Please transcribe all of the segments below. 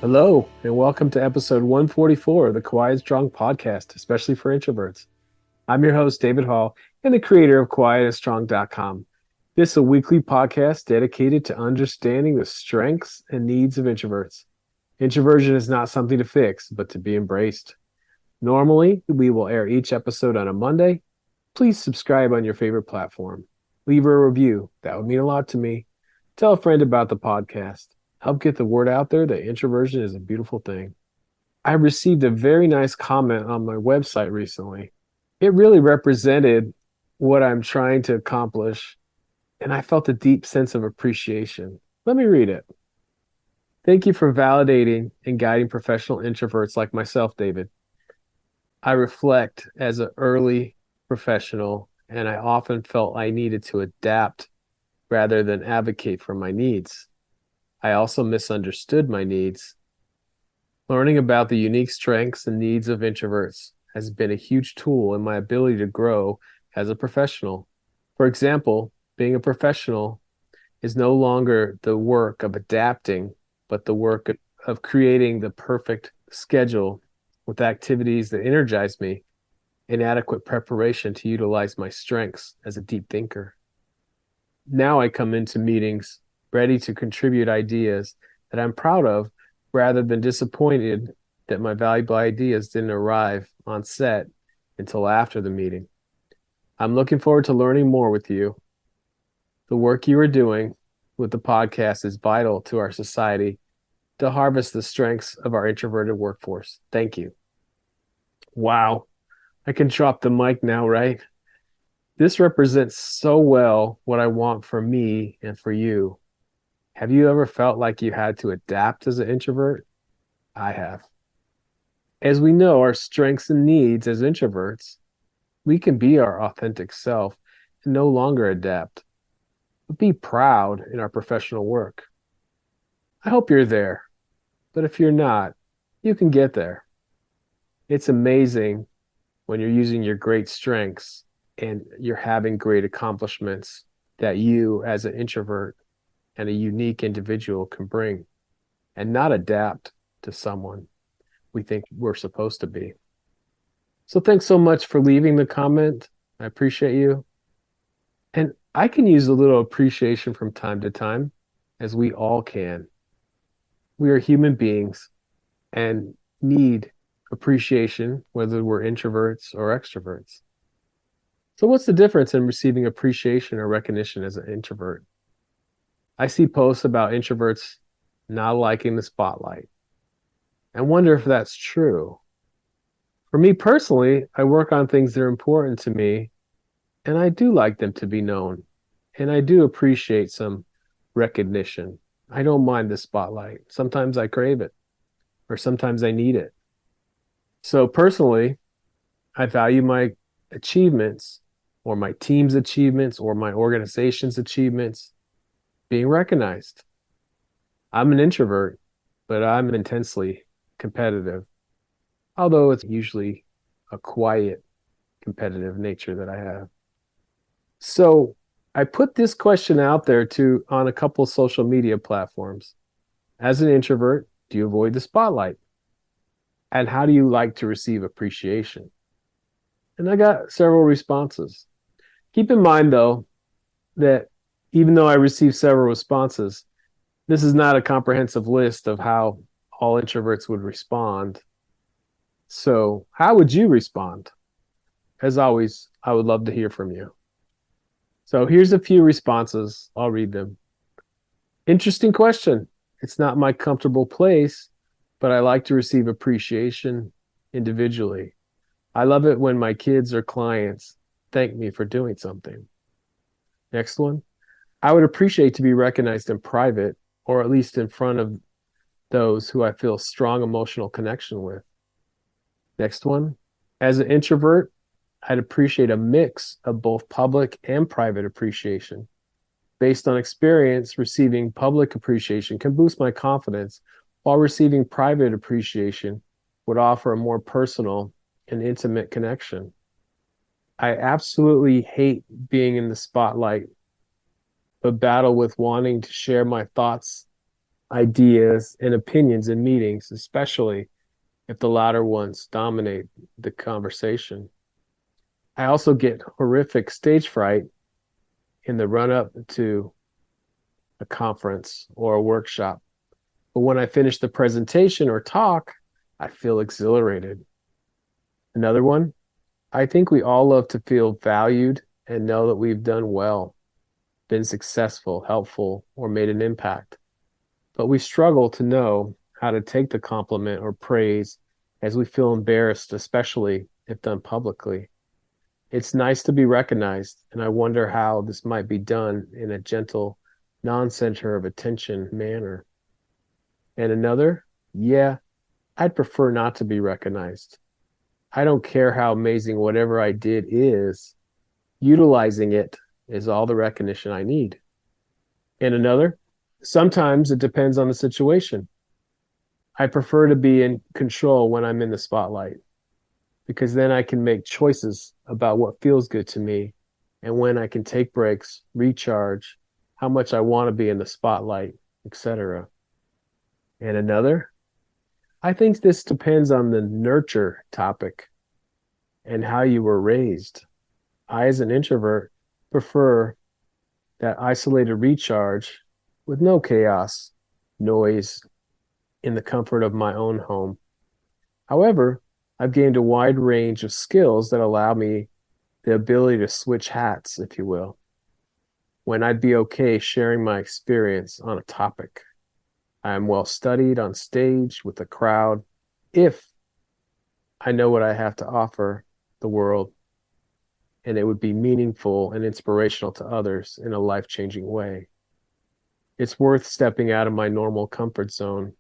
Hello, and welcome to episode 144 of the Quiet Strong podcast, especially for introverts. I'm your host, David Hall, and the creator of quietandstrong.com. This is a weekly podcast dedicated to understanding the strengths and needs of introverts. Introversion is not something to fix, but to be embraced. Normally, we will air each episode on a Monday. Please subscribe on your favorite platform. Leave a review. That would mean a lot to me. Tell a friend about the podcast. Help get the word out there that introversion is a beautiful thing. I received a very nice comment on my website recently. It really represented what I'm trying to accomplish, and I felt a deep sense of appreciation. Let me read it. Thank you for validating and guiding professional introverts like myself, David. I reflect as an early professional, and I often felt I needed to adapt rather than advocate for my needs. I also misunderstood my needs. Learning about the unique strengths and needs of introverts has been a huge tool in my ability to grow as a professional. For example, being a professional is no longer the work of adapting, but the work of creating the perfect schedule with activities that energize me and adequate preparation to utilize my strengths as a deep thinker. Now I come into meetings ready to contribute ideas that I'm proud of rather than disappointed that my valuable ideas didn't arrive on set until after the meeting. I'm looking forward to learning more with you. The work you are doing with the podcast is vital to our society to harvest the strengths of our introverted workforce. Thank you. Wow. I can drop the mic now, right? This represents so well what I want for me and for you. Have you ever felt like you had to adapt as an introvert? I have. As we know our strengths and needs as introverts, we can be our authentic self and no longer adapt, but be proud in our professional work. I hope you're there, but if you're not, you can get there. It's amazing when you're using your great strengths and you're having great accomplishments that you, as an introvert and a unique individual, can bring and not adapt to someone we think we're supposed to be. So thanks so much for leaving the comment. I appreciate you. And I can use a little appreciation from time to time, as we all can. We are human beings and need appreciation, whether we're introverts or extroverts. So, what's the difference in receiving appreciation or recognition as an introvert? I see posts about introverts not liking the spotlight. I wonder if that's true. For me personally, I work on things that are important to me, and I do like them to be known, and I do appreciate some recognition. I don't mind the spotlight. Sometimes I crave it, or sometimes I need it. So personally, I value my achievements or my team's achievements or my organization's achievements being recognized. I'm an introvert, but I'm intensely competitive, although it's usually a quiet competitive nature that I have. So I put this question out there to on a couple of social media platforms. As an introvert, do you avoid the spotlight? And how do you like to receive appreciation? And I got several responses. Keep in mind, though, that even though I received several responses, this is not a comprehensive list of how all introverts would respond. So, how would you respond? As always, I would love to hear from you. So, here's a few responses. I'll read them. Interesting question. It's not my comfortable place, but I like to receive appreciation individually. I love it when my kids or clients thank me for doing something. Next one. I would appreciate to be recognized in private, or at least in front of those who I feel strong emotional connection with. Next one. As an introvert, I'd appreciate a mix of both public and private appreciation. Based on experience, receiving public appreciation can boost my confidence, while receiving private appreciation would offer a more personal and intimate connection. I absolutely hate being in the spotlight, but battle with wanting to share my thoughts ideas and opinions in meetings, especially if the latter ones dominate the conversation. I also get horrific stage fright in the run up to a conference or a workshop. But when I finish the presentation or talk, I feel exhilarated. Another one, I think we all love to feel valued and know that we've done well, been successful, helpful, or made an impact. But we struggle to know how to take the compliment or praise as we feel embarrassed, especially if done publicly. It's nice to be recognized, and I wonder how this might be done in a gentle, non-center of attention manner. And another, yeah, I'd prefer not to be recognized. I don't care how amazing whatever I did is, utilizing it is all the recognition I need. And another, sometimes it depends on the situation. I prefer to be in control when I'm in the spotlight because then I can make choices about what feels good to me and when I can take breaks, recharge, how much I want to be in the spotlight, etc. And another, I think this depends on the nurture topic and how you were raised. I, as an introvert, prefer that isolated recharge with no chaos, noise, in the comfort of my own home. However, I've gained a wide range of skills that allow me the ability to switch hats, if you will, when I'd be okay sharing my experience on a topic. I am well studied on stage with a crowd if I know what I have to offer the world and it would be meaningful and inspirational to others in a life-changing way. It's worth stepping out of my normal comfort zone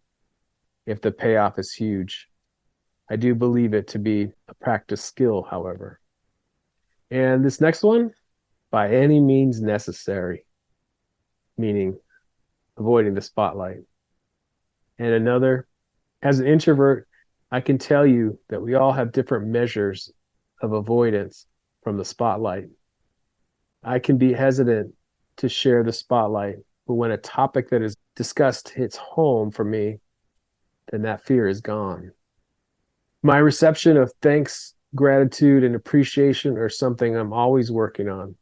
if the payoff is huge. I do believe it to be a practice skill, however. And this next one, by any means necessary, meaning avoiding the spotlight. And another, as an introvert, I can tell you that we all have different measures of avoidance from the spotlight. I can be hesitant to share the spotlight, but when a topic that is discussed hits home for me, then that fear is gone. My reception of thanks, gratitude, and appreciation are something I'm always working on.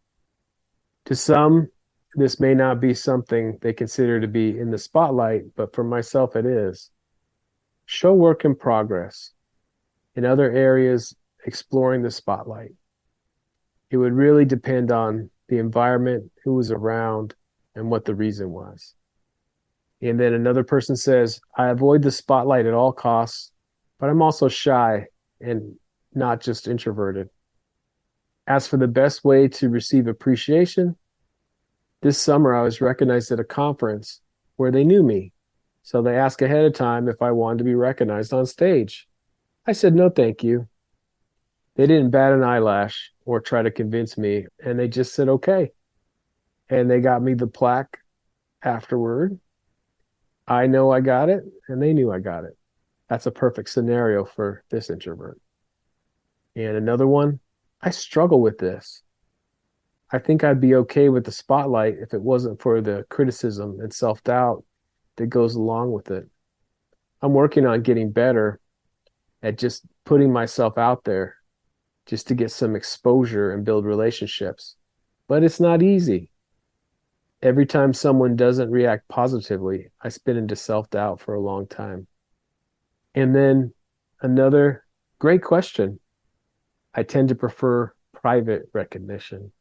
To some, this may not be something they consider to be in the spotlight, but for myself, it is. Show work in progress. In other areas, exploring the spotlight. It would really depend on the environment, who was around, and what the reason was. And then another person says, I avoid the spotlight at all costs, but I'm also shy and not just introverted. As for the best way to receive appreciation, this summer I was recognized at a conference where they knew me. So they asked ahead of time if I wanted to be recognized on stage. I said, no, thank you. They didn't bat an eyelash or try to convince me, and they just said, okay. And they got me the plaque afterward. I know I got it, and they knew I got it. That's a perfect scenario for this introvert. And another one, I struggle with this. I think I'd be okay with the spotlight if it wasn't for the criticism and self-doubt that goes along with it. I'm working on getting better at just putting myself out there just to get some exposure and build relationships. But it's not easy. Every time someone doesn't react positively, I spin into self-doubt for a long time. And then another great question. I tend to prefer private recognition.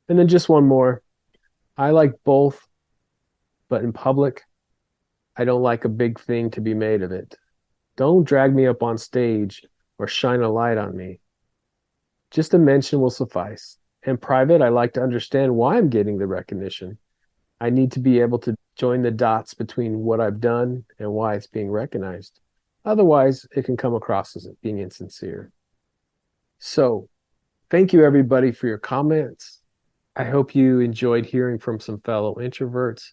And then just one more. I like both, but in public, I don't like a big thing to be made of it. Don't drag me up on stage or shine a light on me. Just a mention will suffice. In private, I like to understand why I'm getting the recognition. I need to be able to join the dots between what I've done and why it's being recognized. Otherwise, it can come across as being insincere. So, thank you everybody for your comments. I hope you enjoyed hearing from some fellow introverts,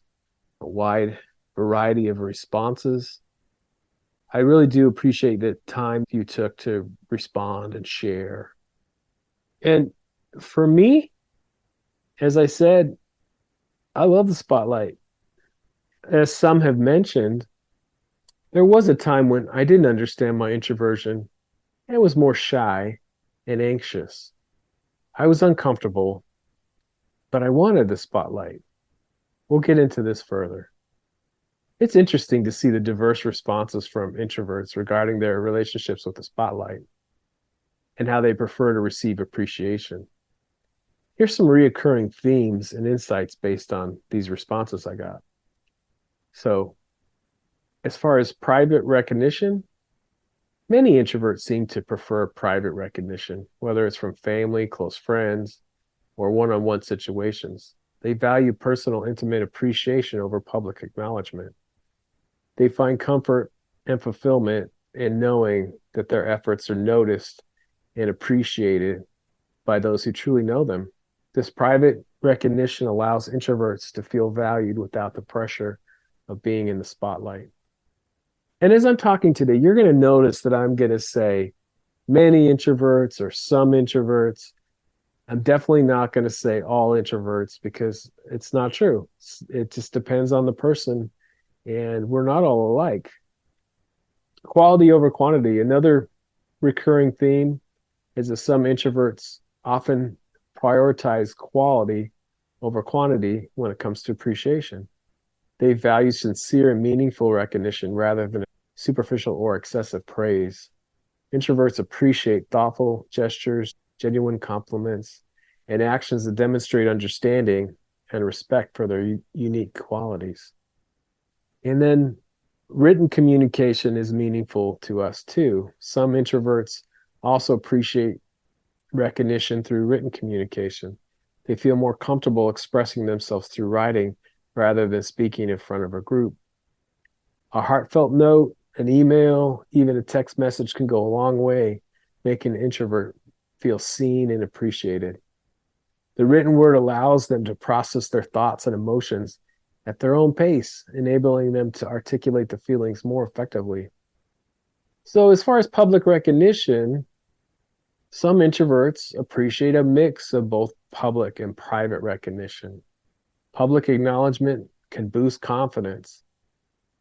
a wide variety of responses. I really do appreciate the time you took to respond and share. And for me, as I said, I love the spotlight. as some have mentioned, there was a time when I didn't understand my introversion. I was more shy and anxious. I was uncomfortable, but I wanted the spotlight. We'll get into this further. It's interesting to see the diverse responses from introverts regarding their relationships with the spotlight and how they prefer to receive appreciation. Here's some reoccurring themes and insights based on these responses I got. So, as far as private recognition, many introverts seem to prefer private recognition, whether it's from family, close friends, or one on one situations. They value personal, intimate appreciation over public acknowledgement. They find comfort and fulfillment in knowing that their efforts are noticed and appreciated by those who truly know them. This private recognition allows introverts to feel valued without the pressure of being in the spotlight. And as I'm talking today, you're going to notice that I'm going to say many introverts or some introverts. I'm definitely not going to say all introverts because it's not true. It just depends on the person, and we're not all alike. Quality over quantity. Another recurring theme is that some introverts often prioritize quality over quantity when it comes to appreciation. They value sincere and meaningful recognition rather than superficial or excessive praise. Introverts appreciate thoughtful gestures, genuine compliments, and actions that demonstrate understanding and respect for their unique qualities. And then written communication is meaningful to us too. Some introverts also appreciate recognition through written communication. They feel more comfortable expressing themselves through writing rather than speaking in front of a group. A heartfelt note, an email, even a text message can go a long way, making an introvert feel seen and appreciated. The written word allows them to process their thoughts and emotions at their own pace, enabling them to articulate the feelings more effectively. So, as far as public recognition, some introverts appreciate a mix of both public and private recognition. Public acknowledgement can boost confidence,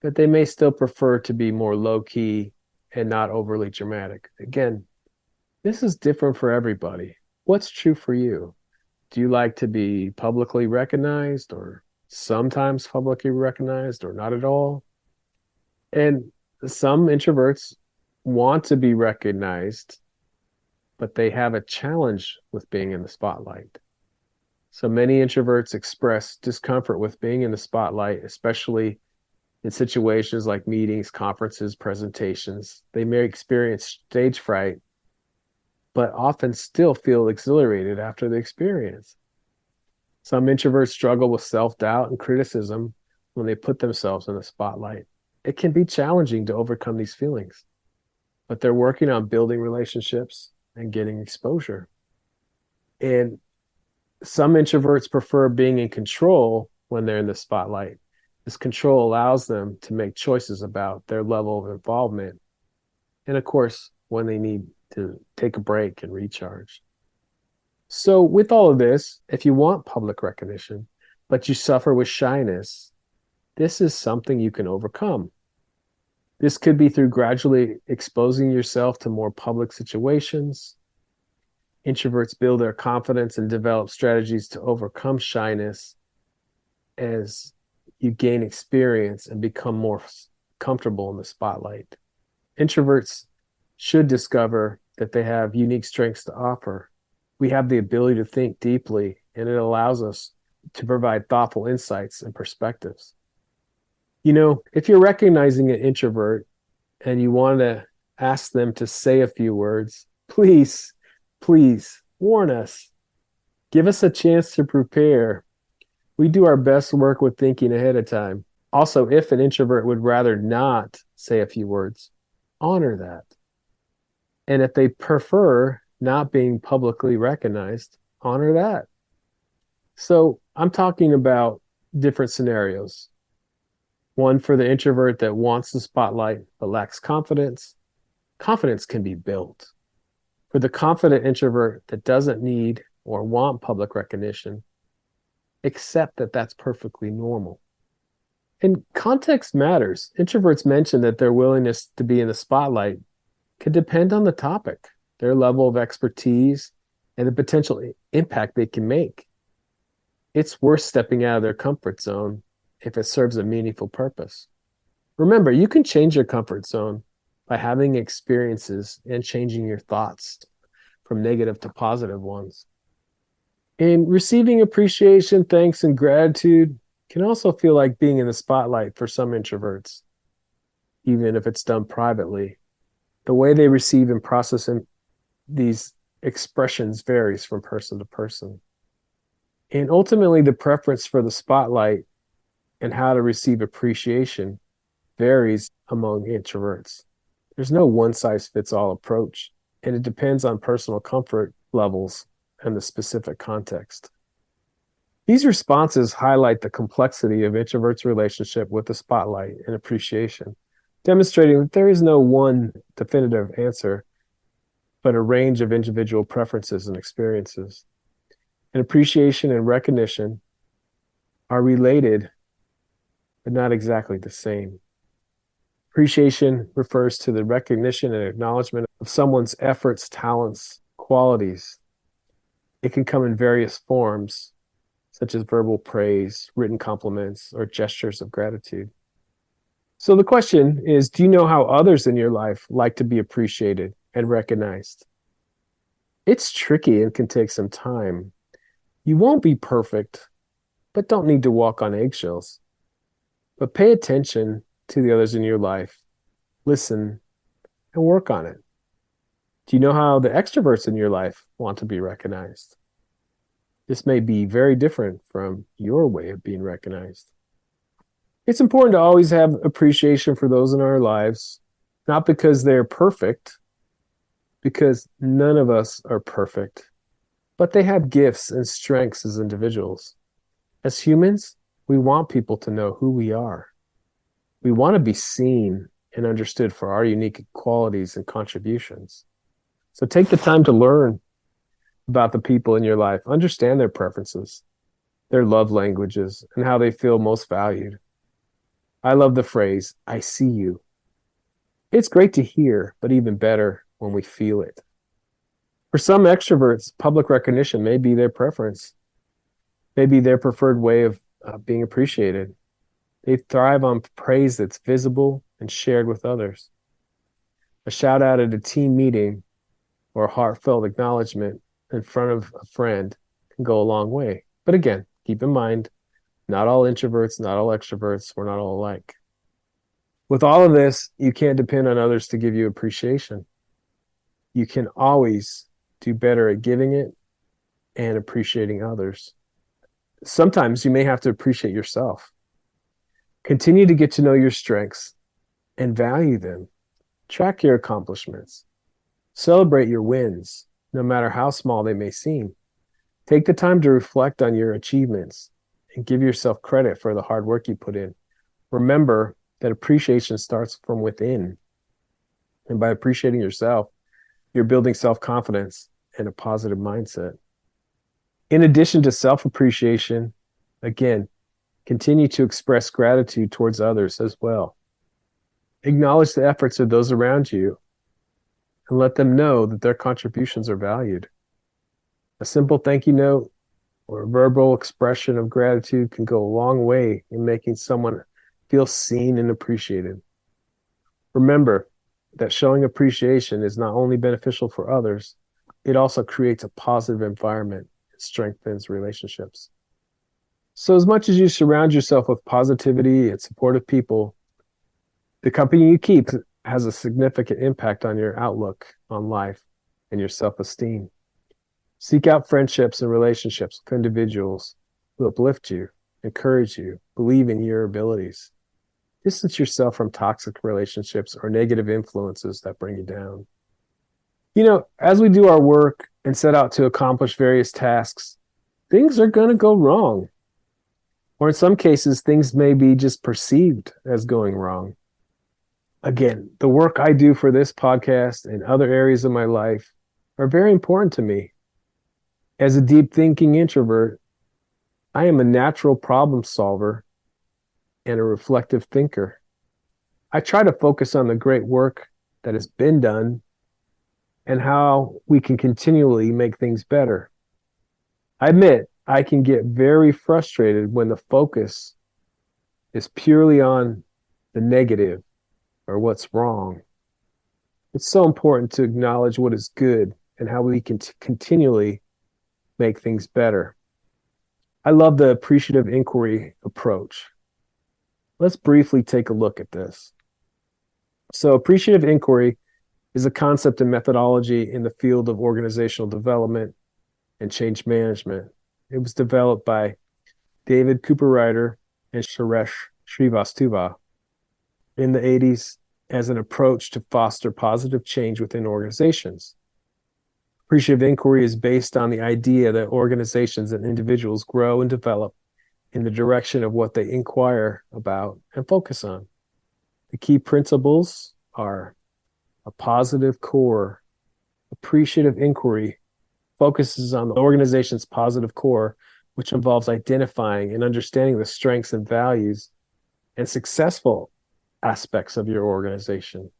but they may still prefer to be more low key and not overly dramatic. Again, this is different for everybody. What's true for you? Do you like to be publicly recognized or sometimes publicly recognized or not at all? And some introverts want to be recognized, but they have a challenge with being in the spotlight. So many introverts express discomfort with being in the spotlight, especially in situations like meetings, conferences, presentations. They may experience stage fright, but often still feel exhilarated after the experience. Some introverts struggle with self-doubt and criticism when they put themselves in the spotlight. It can be challenging to overcome these feelings, but they're working on building relationships and getting exposure. And some introverts prefer being in control when they're in the spotlight. This control allows them to make choices about their level of involvement. And of course, when they need to take a break and recharge. So, with all of this, if you want public recognition, but you suffer with shyness, this is something you can overcome. This could be through gradually exposing yourself to more public situations. Introverts build their confidence and develop strategies to overcome shyness as you gain experience and become more comfortable in the spotlight. Introverts should discover that they have unique strengths to offer. We have the ability to think deeply, and it allows us to provide thoughtful insights and perspectives. You know, if you're recognizing an introvert and you want to ask them to say a few words, please warn us. Give us a chance to prepare. We do our best work with thinking ahead of time. Also, if an introvert would rather not say a few words, honor that. And if they prefer not being publicly recognized, honor that. So I'm talking about different scenarios. One for the introvert that wants the spotlight but lacks confidence. Confidence can be built. For the confident introvert that doesn't need or want public recognition, accept that that's perfectly normal. And context matters. Introverts mention that their willingness to be in the spotlight can depend on the topic, their level of expertise, and the potential impact they can make. It's worth stepping out of their comfort zone if it serves a meaningful purpose. Remember, you can change your comfort zone by having experiences and changing your thoughts from negative to positive ones. And receiving appreciation, thanks, and gratitude can also feel like being in the spotlight for some introverts, even if it's done privately. The way they receive and process these expressions varies from person to person. And ultimately, the preference for the spotlight and how to receive appreciation varies among introverts. There's no one size fits all approach, and it depends on personal comfort levels and the specific context. These responses highlight the complexity of introverts' relationship with the spotlight and appreciation, demonstrating that there is no one definitive answer, but a range of individual preferences and experiences. And appreciation and recognition are related, but not exactly the same. Appreciation refers to the recognition and acknowledgement of someone's efforts, talents, qualities. It can come in various forms, such as verbal praise, written compliments, or gestures of gratitude. So the question is, do you know how others in your life like to be appreciated and recognized? It's tricky and can take some time. You won't be perfect, but don't need to walk on eggshells. But pay attention to the others in your life, listen, and work on it. Do you know how the extroverts in your life want to be recognized? This may be very different from your way of being recognized. It's important to always have appreciation for those in our lives, not because they're perfect, because none of us are perfect, but they have gifts and strengths as individuals. As humans, we want people to know who we are. We want to be seen and understood for our unique qualities and contributions. So take the time to learn about the people in your life, understand their preferences, their love languages, and how they feel most valued. I love the phrase, I see you. It's great to hear, but even better when we feel it. For some extroverts, public recognition may be their preference, maybe their preferred way of being appreciated. They thrive on praise that's visible and shared with others. A shout out at a team meeting or a heartfelt acknowledgement in front of a friend can go a long way. But again, keep in mind, not all introverts, not all extroverts, we're not all alike. With all of this, you can't depend on others to give you appreciation. You can always do better at giving it and appreciating others. Sometimes you may have to appreciate yourself. Continue to get to know your strengths and value them. Track your accomplishments. Celebrate your wins, no matter how small they may seem. Take the time to reflect on your achievements and give yourself credit for the hard work you put in. Remember that appreciation starts from within. And by appreciating yourself, you're building self-confidence and a positive mindset. In addition to self-appreciation, again, continue to express gratitude towards others as well. Acknowledge the efforts of those around you and let them know that their contributions are valued. A simple thank you note or a verbal expression of gratitude can go a long way in making someone feel seen and appreciated. Remember that showing appreciation is not only beneficial for others, it also creates a positive environment and strengthens relationships. So as much as you surround yourself with positivity and supportive people, the company you keep has a significant impact on your outlook on life and your self-esteem. Seek out friendships and relationships with individuals who uplift you, encourage you, believe in your abilities. Distance yourself from toxic relationships or negative influences that bring you down. You know, as we do our work and set out to accomplish various tasks, things are going to go wrong. Or in some cases, things may be just perceived as going wrong. Again, the work I do for this podcast and other areas of my life are very important to me. As a deep thinking introvert, I am a natural problem solver and a reflective thinker. I try to focus on the great work that has been done and how we can continually make things better. I admit I can get very frustrated when the focus is purely on the negative or what's wrong. It's so important to acknowledge what is good and how we can continually make things better. I love the appreciative inquiry approach. Let's briefly take a look at this. So, appreciative inquiry is a concept and methodology in the field of organizational development and change management. It was developed by David Cooper-Ryder and Suresh Srivastava in the 80s as an approach to foster positive change within organizations. Appreciative inquiry is based on the idea that organizations and individuals grow and develop in the direction of what they inquire about and focus on. The key principles are a positive core. Appreciative inquiry focuses on the organization's positive core, which involves identifying and understanding the strengths and values and successful aspects of your organization.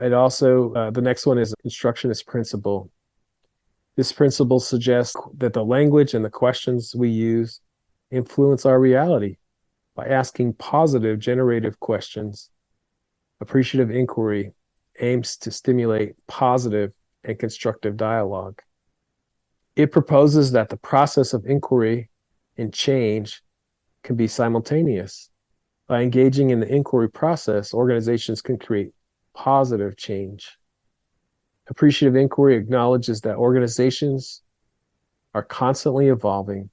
It also, the next one is a constructionist principle. This principle suggests that the language and the questions we use influence our reality. By asking positive, generative questions, appreciative inquiry aims to stimulate positive and constructive dialogue. It proposes that the process of inquiry and change can be simultaneous. By engaging in the inquiry process, organizations can create positive change. Appreciative inquiry acknowledges that organizations are constantly evolving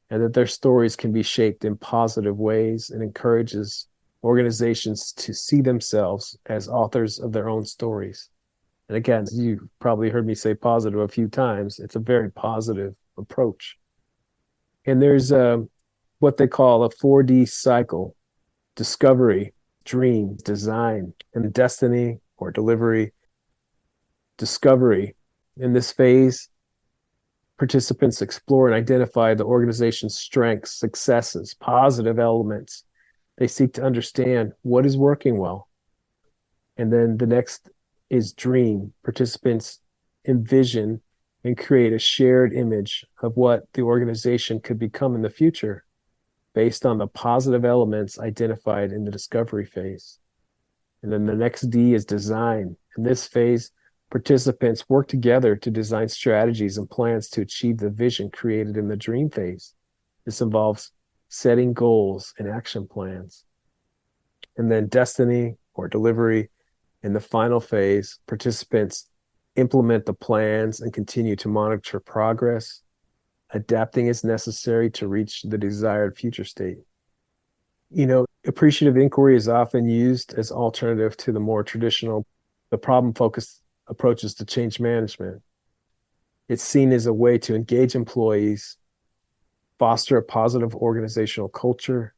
and that their stories can be shaped in positive ways, and encourages organizations to see themselves as authors of their own stories. And again, you probably heard me say positive a few times. It's a very positive approach. And there's what they call a 4D cycle: discovery, dream, design, and destiny or delivery. Discovery. In this phase, participants explore and identify the organization's strengths, successes, positive elements. They seek to understand what is working well. And then the next is dream. Participants envision and create a shared image of what the organization could become in the future based on the positive elements identified in the discovery phase. And then the next D is design. In this phase, participants work together to design strategies and plans to achieve the vision created in the dream phase. This involves setting goals and action plans. And then destiny or delivery. In the final phase, participants implement the plans and continue to monitor progress, adapting as necessary to reach the desired future state. Appreciative inquiry is often used as alternative to the more traditional, the problem-focused approaches to change management. It's seen as a way to engage employees, foster a positive organizational culture,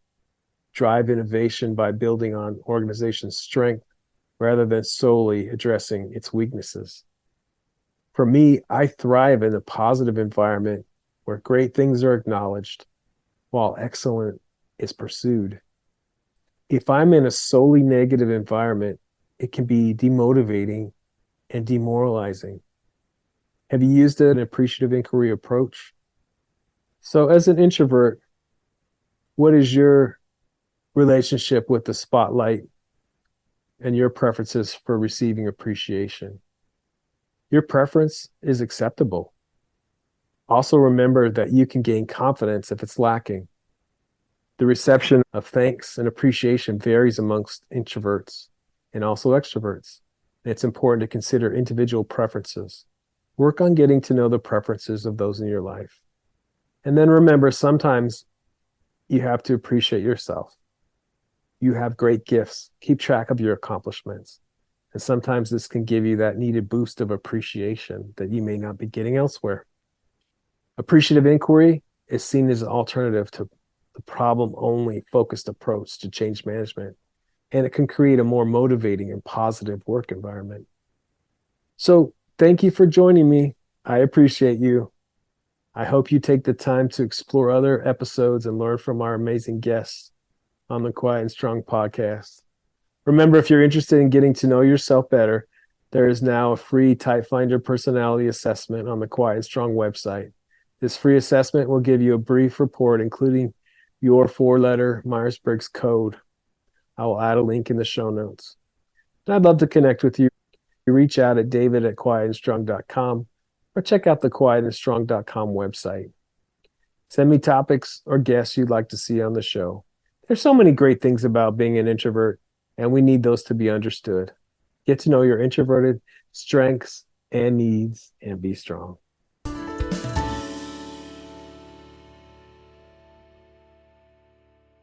drive innovation by building on organization's strength rather than solely addressing its weaknesses. For me, I thrive in a positive environment where great things are acknowledged while excellence is pursued. If I'm in a solely negative environment, it can be demotivating and demoralizing. Have you used an appreciative inquiry approach? So as an introvert, what is your relationship with the spotlight and your preferences for receiving appreciation? Your preference is acceptable. Also remember that you can gain confidence if it's lacking. The reception of thanks and appreciation varies amongst introverts and also extroverts. It's important to consider individual preferences. Work on getting to know the preferences of those in your life. And then remember, sometimes you have to appreciate yourself. You have great gifts. Keep track of your accomplishments. And sometimes this can give you that needed boost of appreciation that you may not be getting elsewhere. Appreciative inquiry is seen as an alternative to the problem-only focused approach to change management, and it can create a more motivating and positive work environment. So thank you for joining me. I appreciate you. I hope you take the time to explore other episodes and learn from our amazing guests on the Quiet and Strong podcast. Remember, if you're interested in getting to know yourself better, there is now a free Type Finder personality assessment on the Quiet and Strong website. This free assessment will give you a brief report, including your 4-letter Myers-Briggs code. I will add a link in the show notes. And I'd love to connect with you. You reach out at david@quietandstrong.com or check out the quietandstrong.com website. Send me topics or guests you'd like to see on the show. There's so many great things about being an introvert, and we need those to be understood. Get to know your introverted strengths and needs and be strong.